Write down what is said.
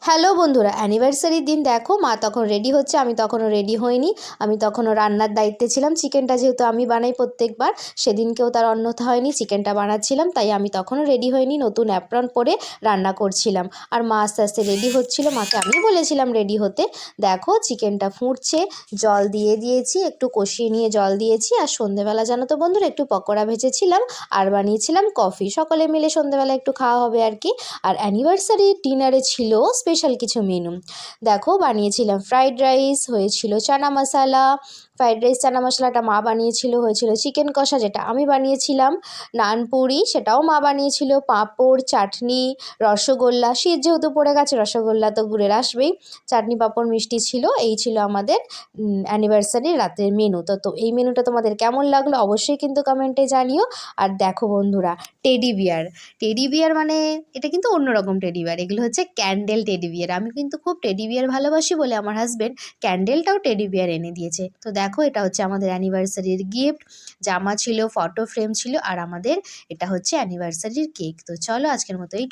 Hello বন্ধুরা, অ্যানিভার্সারির দিন দেখো মা তখন রেডি হচ্ছে, আমি তখনও রেডি হইনি। আমি তখনও রান্নার দায়িত্বে ছিলাম। চিকেনটা যেহেতু আমি বানাই প্রত্যেকবার, সেদিনকেও তার অন্যথা হয়নি, চিকেনটা বানাচ্ছিলাম, তাই আমি তখনও রেডি হইনি, নতুন অ্যাপ্রন পরে রান্না করছিলাম। আর মা আস্তে আস্তে রেডি হচ্ছিল, মাকে আমি বলেছিলাম রেডি হতে। দেখো চিকেনটা ফুটছে, জল দিয়ে দিয়েছি, একটু কষিয়ে নিয়ে জল দিয়েছি। আর সন্ধেবেলা জানো তো বন্ধুরা, একটু পকোড়া ভেজেছিলাম আর বানিয়েছিলাম কফি। সকলে মিলে সন্ধেবেলা একটু খাওয়া হবে আর কি। আর অ্যানিভার্সারি ডিনারে ছিল স্পেশাল কিছু মেনু। দেখো বানিয়েছিলাম ফ্রাইড রাইস, হয়েছিল চানা মশলা। ফ্রাইড রাইস চানা মশলাটা মা বানিয়েছিল, হয়েছিল চিকেন কষা যেটা আমি বানিয়েছিলাম, নানপুরি সেটাও মা বানিয়েছিল, পাঁপড়, চাটনি, রসগোল্লা, শীত যেহেতু পড়ে গেছে রসগোল্লা তো ঘুরে আসবেই, চাটনি পাঁপড় মিষ্টি ছিল। এই ছিল আমাদের অ্যানিভার্সারির রাতের মেনু। তো এই মেনুটা তোমাদের কেমন লাগলো অবশ্যই কিন্তু কমেন্টে জানিও। আর দেখো বন্ধুরা, টেডি বিয়ার, টেডি বিয়ার মানে এটা কিন্তু অন্যরকম টেডি বিয়ার, এগুলো হচ্ছে ক্যান্ডেল টেডি বিয়ার। আমি কিন্তু খুব টেডি বিয়ার ভালোবাসি বলে আমার হাজব্যান্ড ক্যান্ডেলটাও টেডি বিয়ার এনে দিয়েছে। তো দেখো এটা হচ্ছে আমাদের অ্যানিভার্সারির গিফট, জামা ছিল, ফটো ফ্রেম ছিল, আর আমাদের এটা হচ্ছে অ্যানিভার্সারির কেক। তো চলো আজকের মতো এই